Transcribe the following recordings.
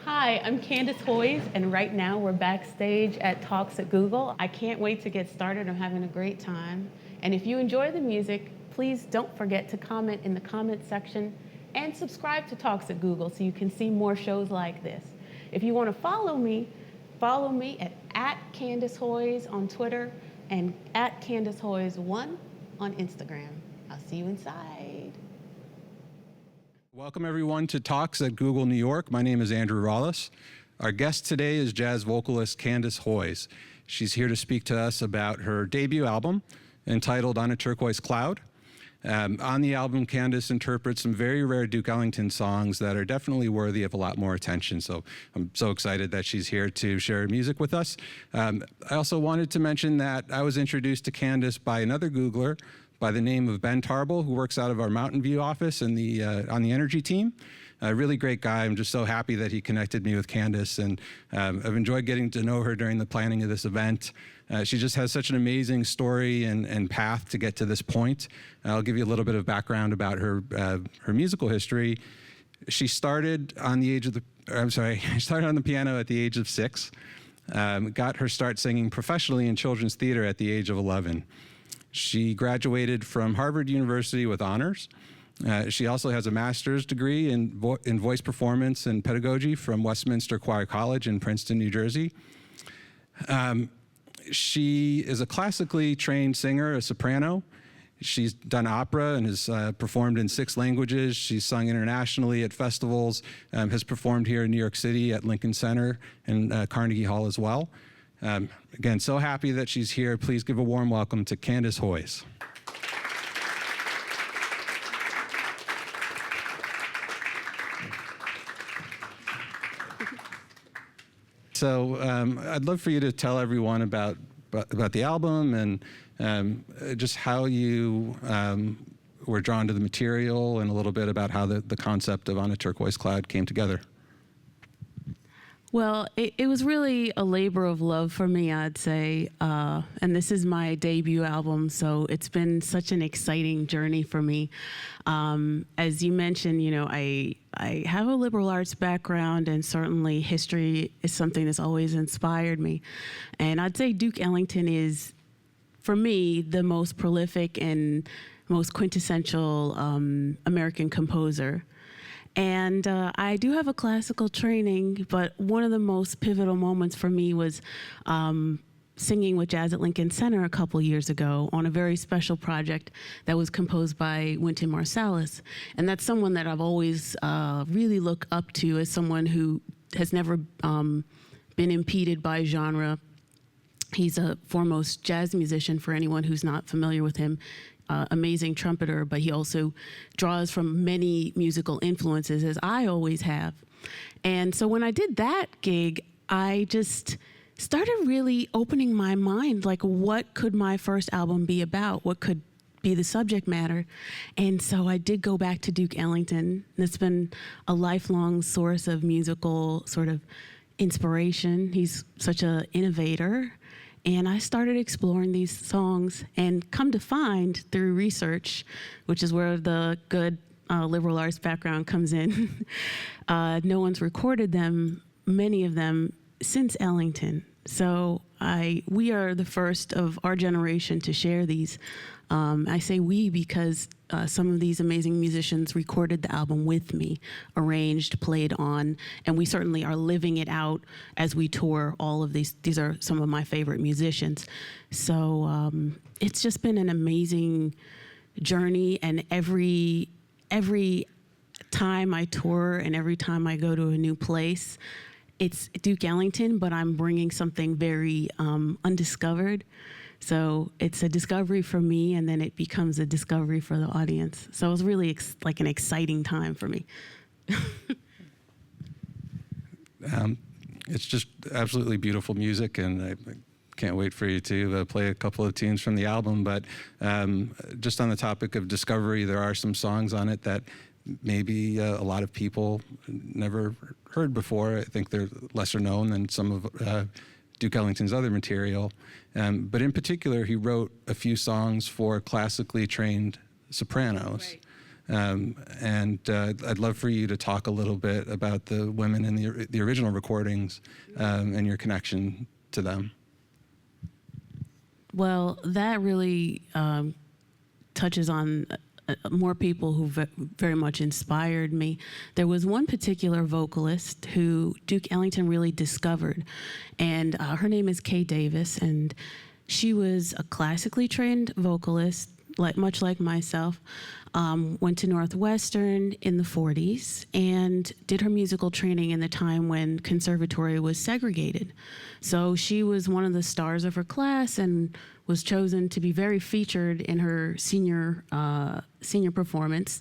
Hi, I'm Candice Hoyes, and right now we're backstage at Talks at Google. I can't wait to get started. I'm having a great time. And if you enjoy the music, please don't forget to comment in the comment section and subscribe to Talks at Google so you can see more shows like this. If you want to follow me at Candice Hoyes on Twitter and at Candice Hoyes1 on Instagram. I'll see you inside. Welcome everyone to Talks at Google New York. My name is Andrew Ralles. Our guest today is jazz vocalist Candice Hoyes. She's here to speak to us about her debut album entitled On a Turquoise Cloud. On the album, Candice interprets some very rare Duke Ellington songs that are definitely worthy of a lot more attention. So I'm so excited that she's here to share her music with us. I also wanted to mention that I was introduced to Candice by another Googler by the name of Ben Tarble, who works out of our Mountain View office in the, on the energy team. A really great guy. I'm just so happy that he connected me with Candice, and I've enjoyed getting to know her during the planning of this event. She just has such an amazing story and path to get to this point. I'll give you a little bit of background about her musical history. She started on the age of she started on the piano at the age of 6. Got her start singing professionally in children's theater at the age of 11. She graduated from Harvard University with honors. She also has a master's degree in voice performance and pedagogy from Westminster Choir College in Princeton, New Jersey. She is a classically trained singer, a soprano. She's done opera and has performed in 6 languages. She's sung internationally at festivals, has performed here in New York City at Lincoln Center and Carnegie Hall as well. Again, so happy that she's here. Please give a warm welcome to Candice Hoyes. So I'd love for you to tell everyone about the album and just how you were drawn to the material and a little bit about how the concept of On a Turquoise Cloud came together. Well, it was really a labor of love for me, I'd say. And this is my debut album, so it's been such an exciting journey for me. As you mentioned, you know, I have a liberal arts background, and certainly history is something that's always inspired me. And I'd say Duke Ellington is, for me, the most prolific and most quintessential American composer. And I do have a classical training, but one of the most pivotal moments for me was singing with Jazz at Lincoln Center a couple years ago on a very special project that was composed by Wynton Marsalis. And that's someone that I've always really looked up to as someone who has never been impeded by genre. He's a foremost jazz musician for anyone who's not familiar with him. Amazing trumpeter, but he also draws from many musical influences, as I always have. And so when I did that gig, I just started really opening my mind, like, what could my first album be about? What could be the subject matter? And so I did go back to Duke Ellington. It's been a lifelong source of musical sort of inspiration. He's such an innovator. And I started exploring these songs, and come to find through research, which is where the good liberal arts background comes in, no one's recorded them, many of them, since Ellington. So we are the first of our generation to share these. I say we because some of these amazing musicians recorded the album with me, arranged, played on, and we certainly are living it out as we tour all of these. These are some of my favorite musicians. So it's just been an amazing journey, and every time I tour and every time I go to a new place, it's Duke Ellington, but I'm bringing something very undiscovered. So it's a discovery for me, and then it becomes a discovery for the audience. So it was really like an exciting time for me. It's just absolutely beautiful music, and I can't wait for you to play a couple of tunes from the album. But just on the topic of discovery, there are some songs on it that maybe a lot of people never heard before. I think they're lesser known than some of Duke Ellington's other material. But in particular, he wrote a few songs for classically trained sopranos. I'd love for you to talk a little bit about the women in the original recordings and your connection to them. Well, that really touches on more people who very much inspired me. There was one particular vocalist who Duke Ellington really discovered, and her name is Kay Davis, and she was a classically trained vocalist, much like myself. Went to Northwestern in the 40s and did her musical training in the time when conservatory was segregated. So she was one of the stars of her class and was chosen to be very featured in her senior performance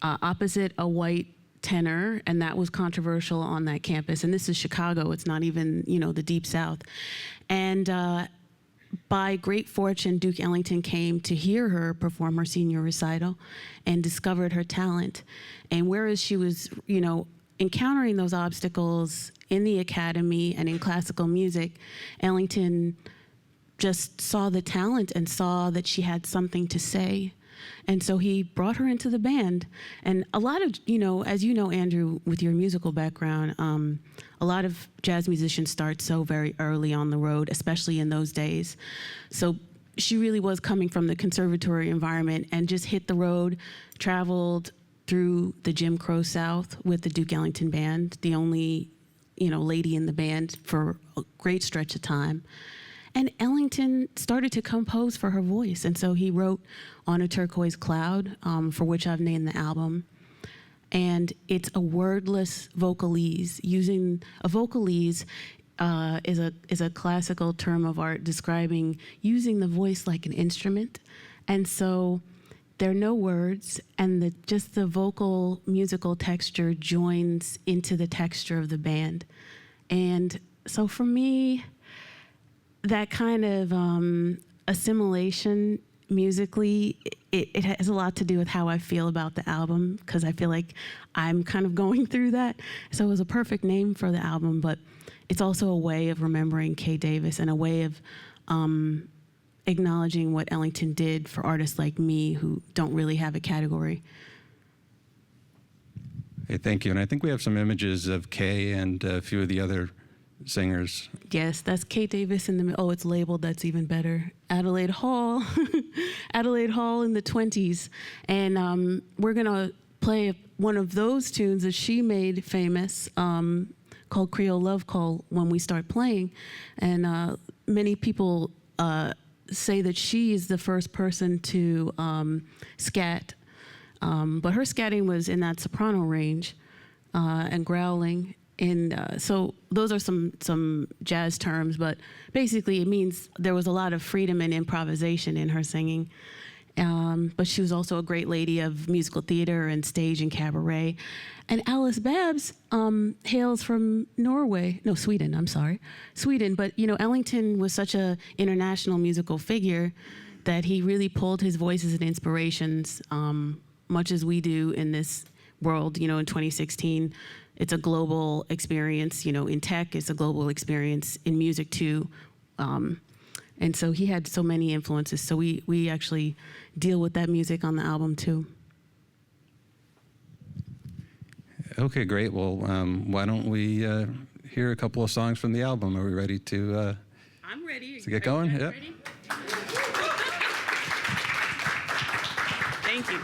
opposite a white tenor, and that was controversial on that campus. And this is Chicago. It's not even, the Deep South. And by great fortune, Duke Ellington came to hear her perform her senior recital and discovered her talent. And whereas she was, encountering those obstacles in the academy and in classical music, Ellington just saw the talent and saw that she had something to say. And so he brought her into the band. And a lot of, as you know, Andrew, with your musical background, a lot of jazz musicians start so very early on the road, especially in those days. So she really was coming from the conservatory environment and just hit the road, traveled through the Jim Crow South with the Duke Ellington Band, the only, lady in the band for a great stretch of time. And Ellington started to compose for her voice. And so he wrote On a Turquoise Cloud, for which I've named the album. And it's a wordless vocalese. Using a vocalese is a classical term of art describing using the voice like an instrument. And so there are no words, and just the vocal musical texture joins into the texture of the band. And so for me, that kind of assimilation musically, it has a lot to do with how I feel about the album, because I feel like I'm kind of going through that. So it was a perfect name for the album, but it's also a way of remembering Kay Davis and a way of acknowledging what Ellington did for artists like me who don't really have a category. Hey, thank you. And I think we have some images of Kay and a few of the other singers. Yes, that's Kate Davis in the, oh, it's labeled, that's even better. Adelaide Hall, Adelaide Hall in the 20s. And we're gonna play one of those tunes that she made famous, called Creole Love Call, when we start playing. And many people say that she is the first person to scat, but her scatting was in that soprano range and growling. And so those are some jazz terms, but basically it means there was a lot of freedom and improvisation in her singing. But she was also a great lady of musical theater and stage and cabaret. And Alice Babs hails from Sweden. But Ellington was such a international musical figure that he really pulled his voices and inspirations, much as we do in this world, in 2016. It's a global experience, in tech, it's a global experience in music too. And so he had so many influences. So we actually deal with that music on the album too. Okay, great. Well, why don't we hear a couple of songs from the album? Are we ready to? I'm ready. To get going? Yeah. Ready? Thank you.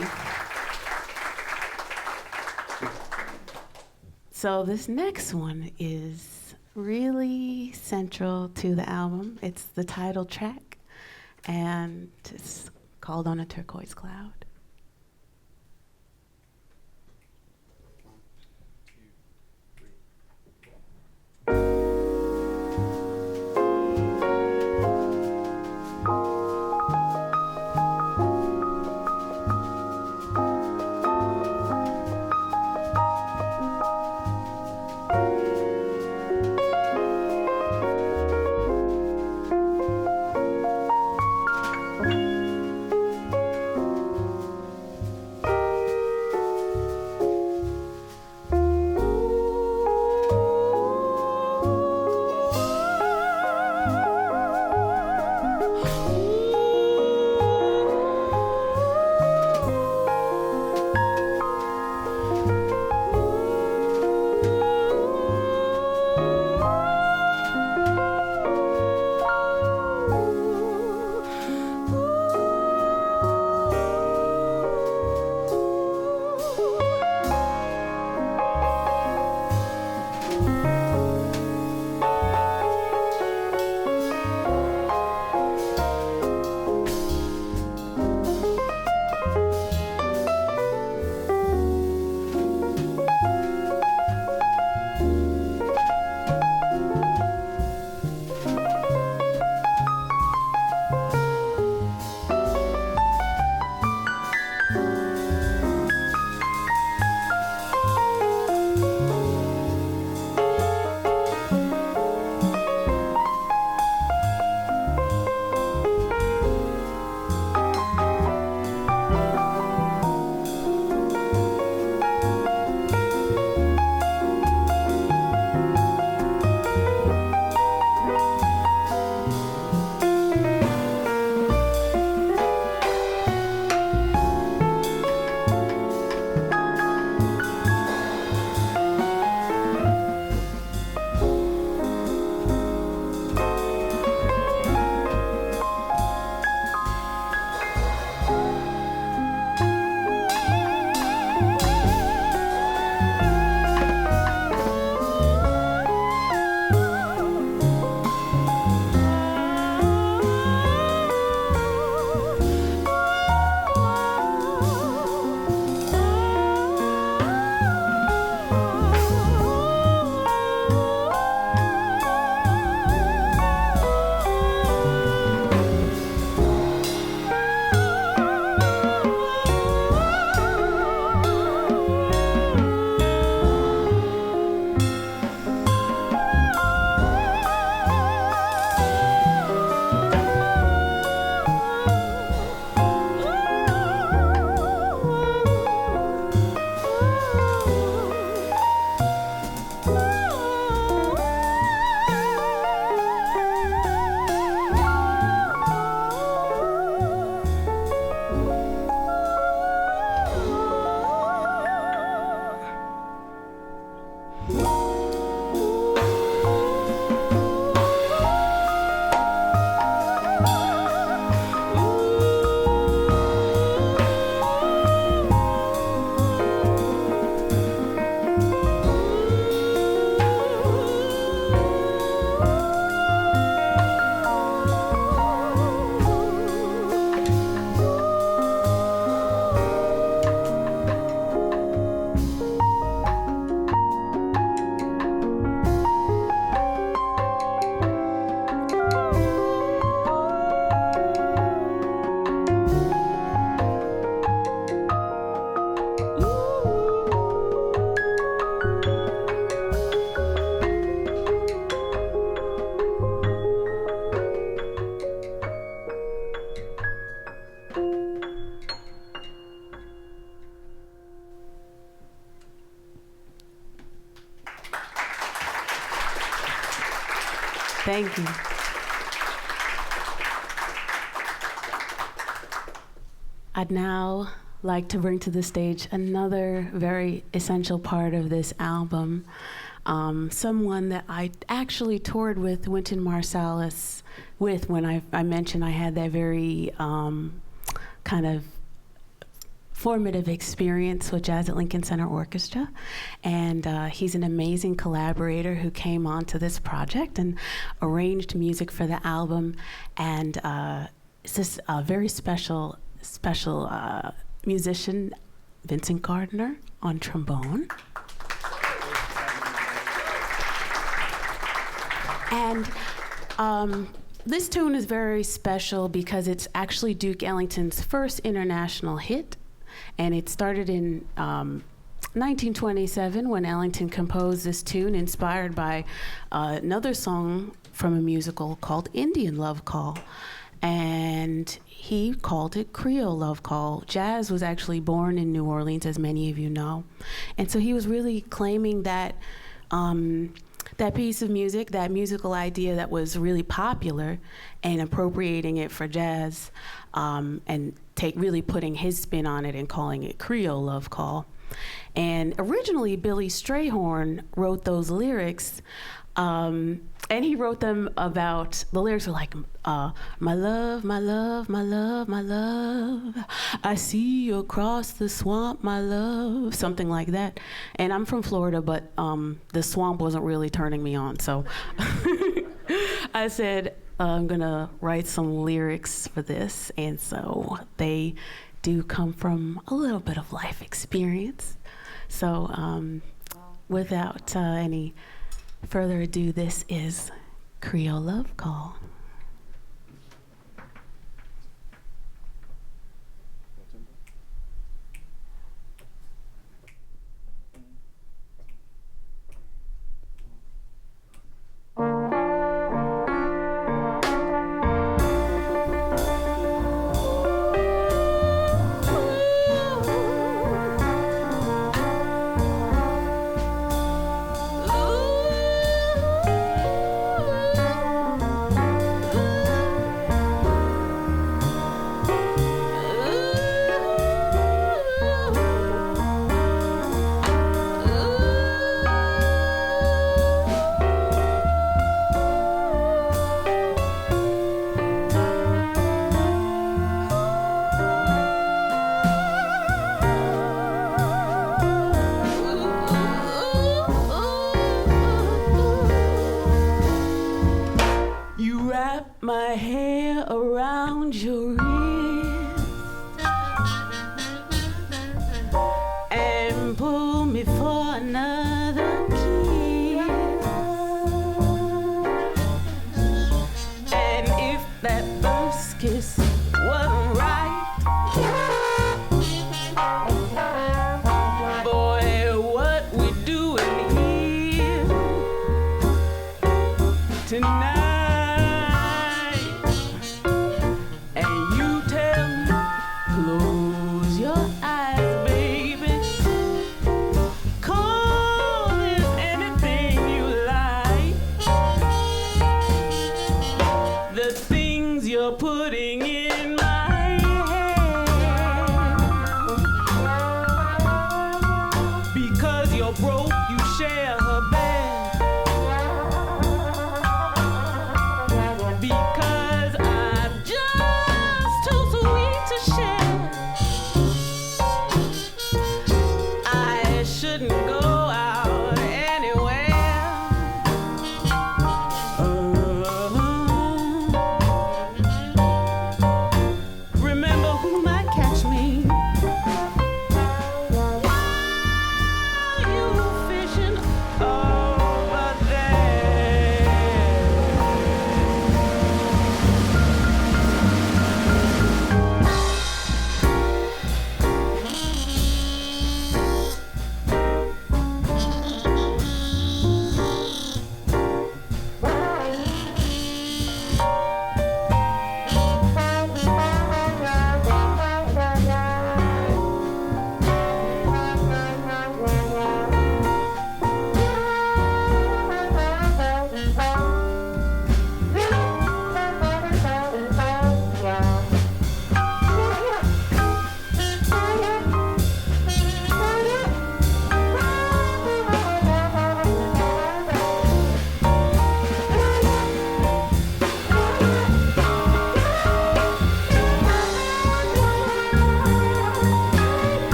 you. So this next one is really central to the album. It's the title track, and it's called On a Turquoise Cloud. Thank you. I'd now like to bring to the stage another very essential part of this album, someone that I actually toured with Wynton Marsalis with when I mentioned I had that very kind of formative experience with Jazz at Lincoln Center Orchestra, and he's an amazing collaborator who came onto this project and arranged music for the album, and it's this very special musician, Vincent Gardner, on trombone. And this tune is very special because it's actually Duke Ellington's first international hit, and it started in 1927 when Ellington composed this tune inspired by another song from a musical called Indian Love Call, and he called it Creole Love Call. Jazz was actually born in New Orleans, as many of you know, and so he was really claiming that that piece of music, that musical idea that was really popular, and appropriating it for jazz, and really putting his spin on it and calling it Creole Love Call. And originally, Billy Strayhorn wrote those lyrics, and he wrote them about, the lyrics were like, my love, my love, my love, my love, I see you across the swamp, my love, something like that. And I'm from Florida, but the swamp wasn't really turning me on, so I said, I'm gonna write some lyrics for this, and so they do come from a little bit of life experience. So without any further ado, this is Creole Love Call.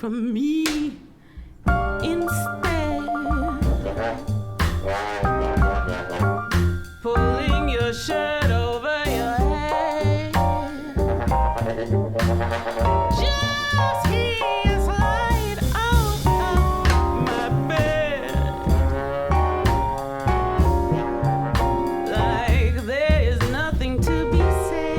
From me instead, pulling your shirt over your head, just hear a slide out of my bed, like there is nothing to be said.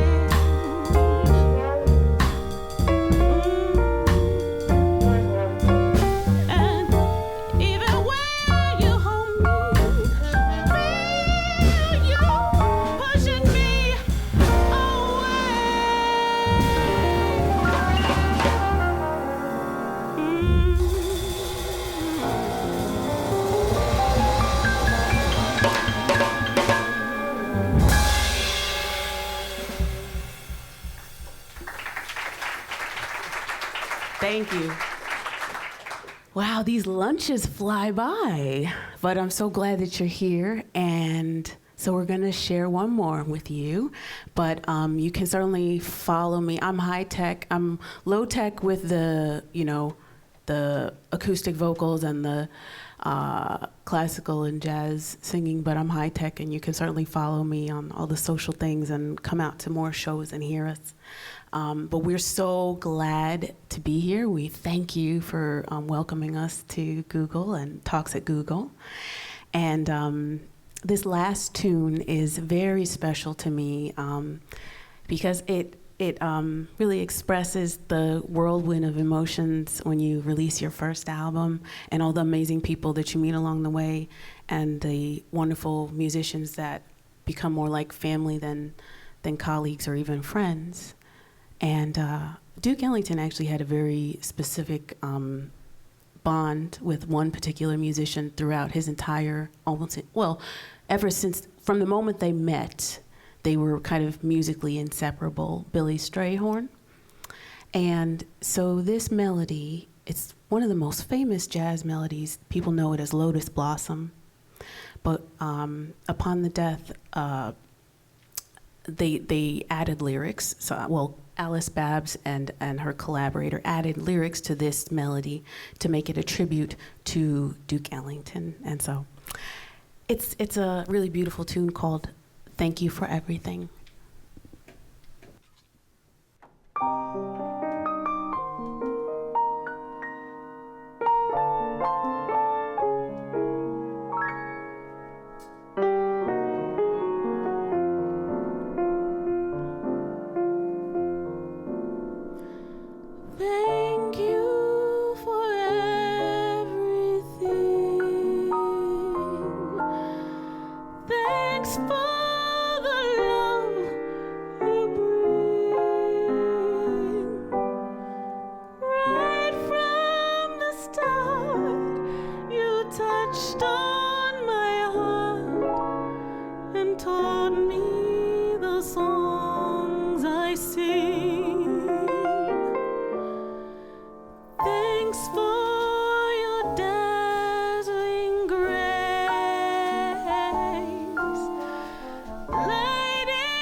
Thank you. Wow, these lunches fly by, but I'm so glad that you're here, and so we're gonna share one more with you, but you can certainly follow me. I'm high tech, I'm low tech with the, the acoustic vocals and the classical and jazz singing, but I'm high tech, and you can certainly follow me on all the social things and come out to more shows and hear us. But we're so glad to be here. We thank you for welcoming us to Google and Talks at Google. And this last tune is very special to me because it really expresses the whirlwind of emotions when you release your first album and all the amazing people that you meet along the way and the wonderful musicians that become more like family than colleagues or even friends. And Duke Ellington actually had a very specific bond with one particular musician throughout his entire, ever since, from the moment they met, they were kind of musically inseparable, Billy Strayhorn. And so this melody, it's one of the most famous jazz melodies. People know it as Lotus Blossom. But upon the death, they added lyrics. So, Alice Babs and her collaborator added lyrics to this melody to make it a tribute to Duke Ellington. And so it's a really beautiful tune called Thank You for Everything. Thank you for everything. Thanks for the love you bring. Right from the start, you touched on my heart and taught me the songs I sing. Thanks for your dazzling grace, lighting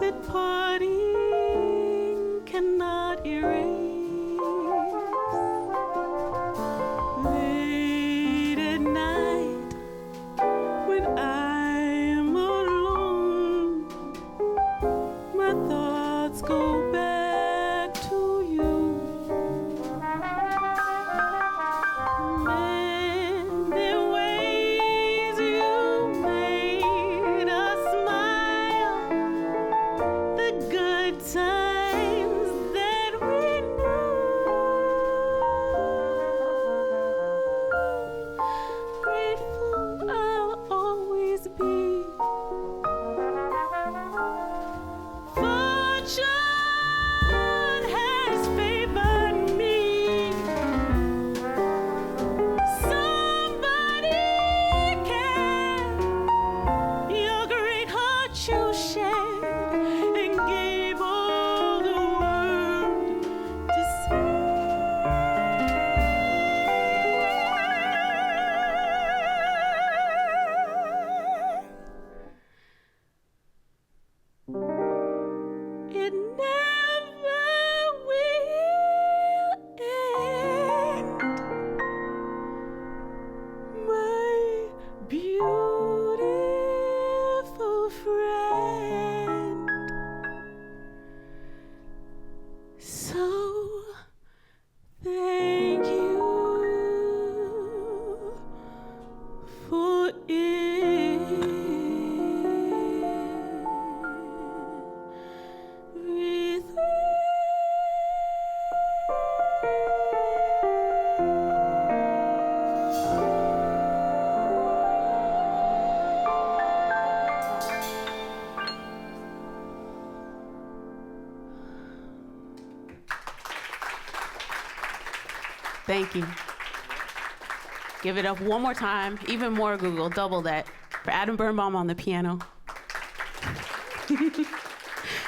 that parting cannot erase. Late at night, when I'm alone, my thoughts go back to you. Many ways you made us smile, the good times that we knew. Grateful I'll always be. Fortune has favored me. Somebody cared. Your great heart you shared and gave all the world to see. It never will end. My beautiful friend. So thank you for Thank you. Give it up one more time, even more Google, double that, for Adam Birnbaum on the piano.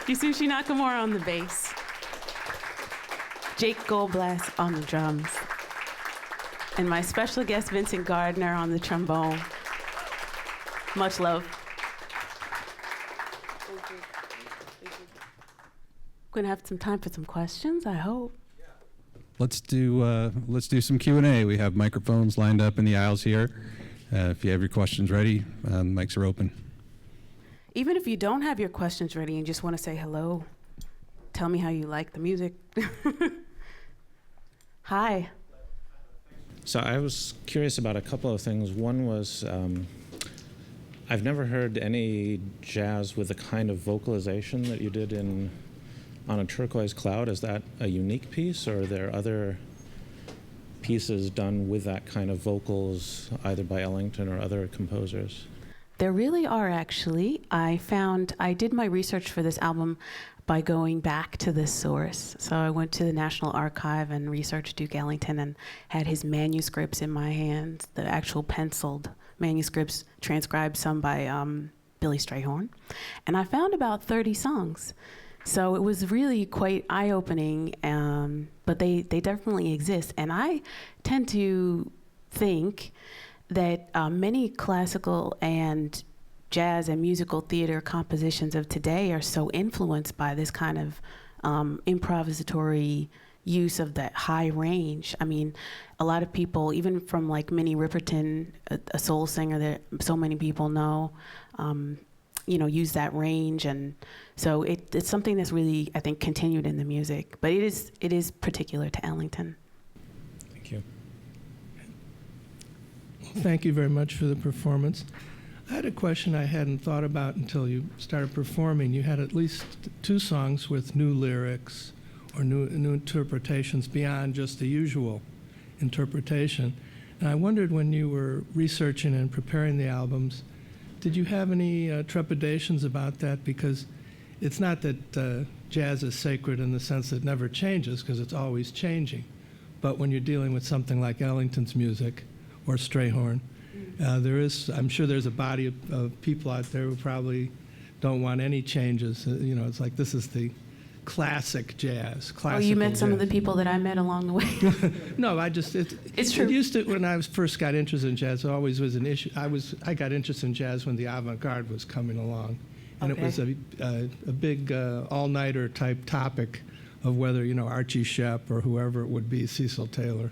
Yasushi Nakamura on the bass. Jake Goldbas on the drums. And my special guest, Vincent Gardner, on the trombone. Much love. Thank you. We're gonna have some time for some questions, I hope. Let's do some Q&A. We have microphones lined up in the aisles here. If you have your questions ready, mics are open. Even if you don't have your questions ready and just want to say hello, tell me how you like the music. Hi. So I was curious about a couple of things. One was, I've never heard any jazz with the kind of vocalization that you did on a Turquoise Cloud. Is that a unique piece, or are there other pieces done with that kind of vocals, either by Ellington or other composers? There really are, actually. I did my research for this album by going back to this source. So I went to the National Archive and researched Duke Ellington and had his manuscripts in my hands, the actual penciled manuscripts, transcribed, some by Billy Strayhorn. And I found about 30 songs. So it was really quite eye-opening, but they definitely exist. And I tend to think that many classical and jazz and musical theater compositions of today are so influenced by this kind of improvisatory use of that high range. I mean, a lot of people, even from like Minnie Riperton, a soul singer that so many people know, use that range, and so it's something that's really, I think, continued in the music. But it is particular to Ellington. Thank you. Thank you very much for the performance. I had a question I hadn't thought about until you started performing. You had at least 2 songs with new lyrics or new interpretations beyond just the usual interpretation. And I wondered, when you were researching and preparing the albums, did you have any trepidations about that? Because it's not that jazz is sacred in the sense that it never changes, because it's always changing. But when you're dealing with something like Ellington's music or Strayhorn, I'm sure there's a body of people out there who probably don't want any changes. It's like, this is the classic jazz. Oh, you met some of the people that I met along the way. No, it's true. It used to, when I first got interested in jazz, it always was an issue. I got interested in jazz when the avant-garde was coming along, And Okay. it was a big all-nighter type topic of whether, Archie Shepp or whoever it would be, Cecil Taylor,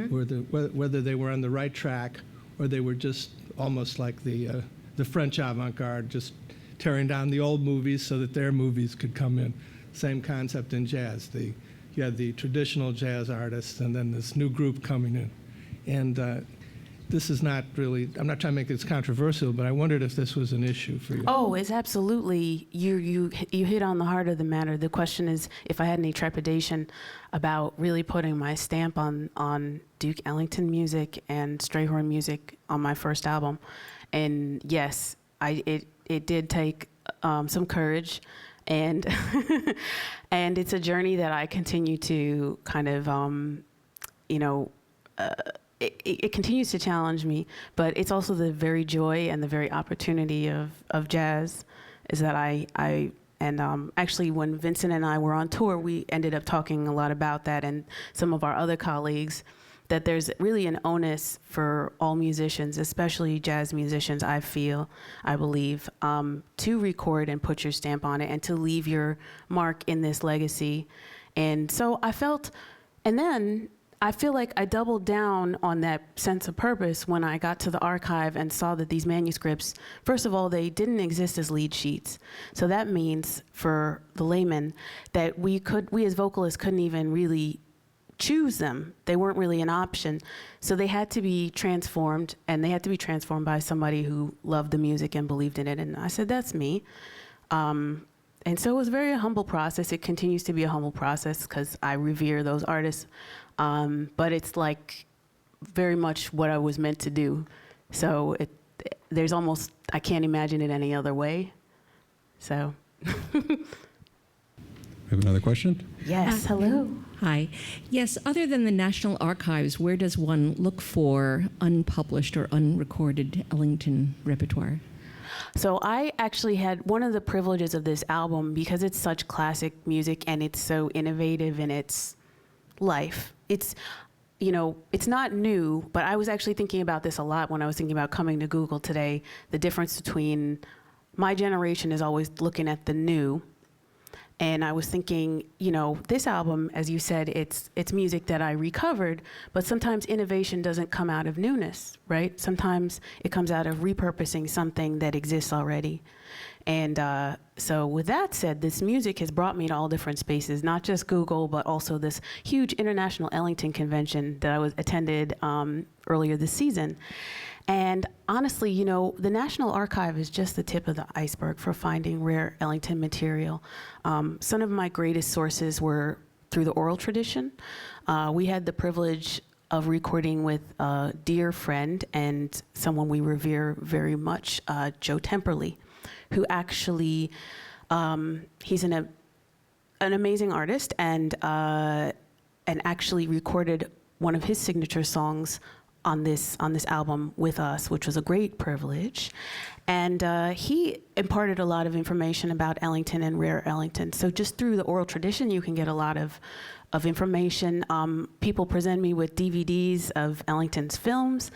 whether they were on the right track or they were just almost like the French avant-garde, just tearing down the old movies so that their movies could come in. Same concept in jazz. You had the traditional jazz artists and then this new group coming in. And this is not really, I'm not trying to make this controversial, but I wondered if this was an issue for you. Oh, it's absolutely, you hit on the heart of the matter. The question is if I had any trepidation about really putting my stamp on Duke Ellington music and Strayhorn music on my first album. And yes, it did take some courage, and and it's a journey that I continue to kind of, it continues to challenge me, but it's also the very joy and the very opportunity of jazz is that actually when Vincent and I were on tour, we ended up talking a lot about that, and some of our other colleagues, that there's really an onus for all musicians, especially jazz musicians, I believe, to record and put your stamp on it and to leave your mark in this legacy. And so I feel like I doubled down on that sense of purpose when I got to the archive and saw that these manuscripts, first of all, they didn't exist as lead sheets. So that means for the layman that we as vocalists couldn't even really choose them. They weren't really an option. So they had to be transformed, and they had to be transformed by somebody who loved the music and believed in it. And I said, that's me. And so it was a very humble process. It continues to be a humble process because I revere those artists. But it's like very much what I was meant to do. So there's almost, I can't imagine it any other way. So. We have another question? Yes, hello. Hi. Yes, other than the National Archives, where does one look for unpublished or unrecorded Ellington repertoire? So I actually had one of the privileges of this album, because it's such classic music and it's so innovative in its life. It's not new, but I was actually thinking about this a lot when I was thinking about coming to Google today. The difference between my generation is always looking at the new. And I was thinking, this album, as you said, it's music that I recovered, but sometimes innovation doesn't come out of newness, right? Sometimes it comes out of repurposing something that exists already. And so with that said, this music has brought me to all different spaces, not just Google, but also this huge International Ellington Convention that I attended earlier this season. And honestly, the National Archive is just the tip of the iceberg for finding rare Ellington material. Some of my greatest sources were through the oral tradition. We had the privilege of recording with a dear friend and someone we revere very much, Joe Temperley, who actually, he's an amazing artist and actually recorded one of his signature songs on this album with us, which was a great privilege. And he imparted a lot of information about Ellington and rare Ellington. So just through the oral tradition, you can get a lot of information. People present me with DVDs of Ellington's films.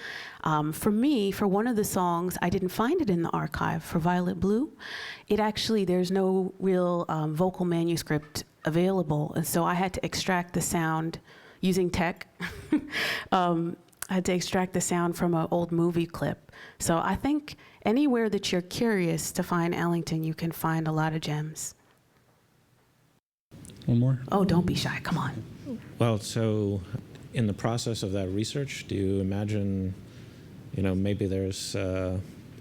For me, for one of the songs, I didn't find it in the archive, for Violet Blue. There's no real vocal manuscript available. And so I had to extract the sound using tech. I had to extract the sound from an old movie clip. So I think anywhere that you're curious to find Ellington, you can find a lot of gems. One more? Oh, don't be shy, come on. Well, so in the process of that research, do you imagine, maybe there's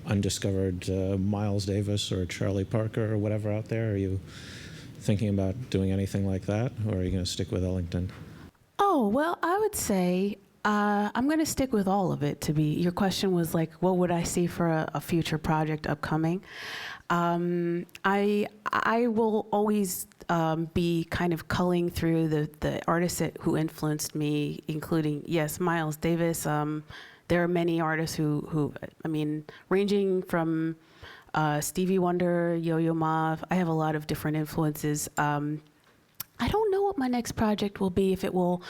undiscovered Miles Davis or Charlie Parker or whatever out there? Are you thinking about doing anything like that, or are you going to stick with Ellington? Oh, well, I would say I'm going to stick with all of it. Your question was like, what would I see for a future project upcoming? I will always be kind of culling through the artists who influenced me, including, yes, Miles Davis. There are many artists who ranging from Stevie Wonder, Yo-Yo Ma. I have a lot of different influences. I don't know what my next project will be, if it will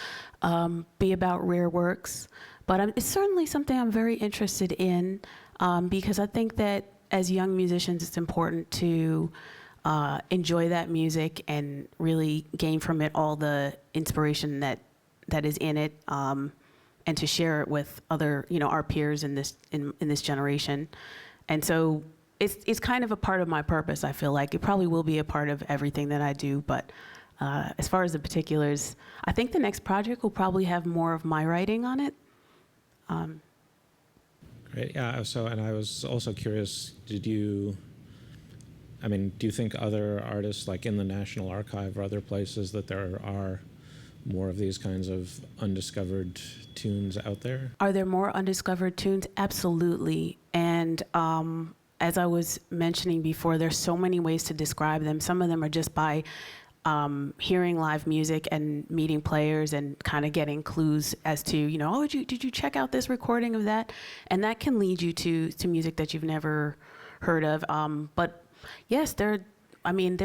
be about rare works, but it's certainly something I'm very interested in because I think that as young musicians, it's important to enjoy that music and really gain from it all the inspiration that is in it, and to share it with other, our peers in this generation. And so it's kind of a part of my purpose. I feel like it probably will be a part of everything that I do, but as far as the particulars, I think the next project will probably have more of my writing on it. Great. Yeah. So, and I was also curious, do you think other artists, like in the National Archive or other places, that there are more of these kinds of undiscovered tunes out there? Are there more undiscovered tunes? Absolutely. And as I was mentioning before, there's so many ways to describe them. Some of them are just by hearing live music and meeting players and kind of getting clues as to, oh, did you check out this recording of that? And that can lead you to music that you've never heard of. But yes, there's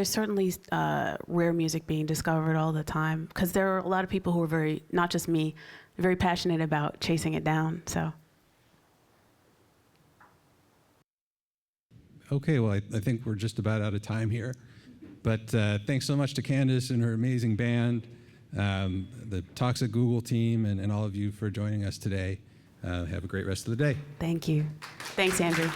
certainly rare music being discovered all the time, because there are a lot of people who are not just me, very passionate about chasing it down, so. Okay, well, I think we're just about out of time here. But thanks so much to Candice and her amazing band, the Toxic Google team, and all of you for joining us today. Have a great rest of the day. Thank you. Thanks, Andrew.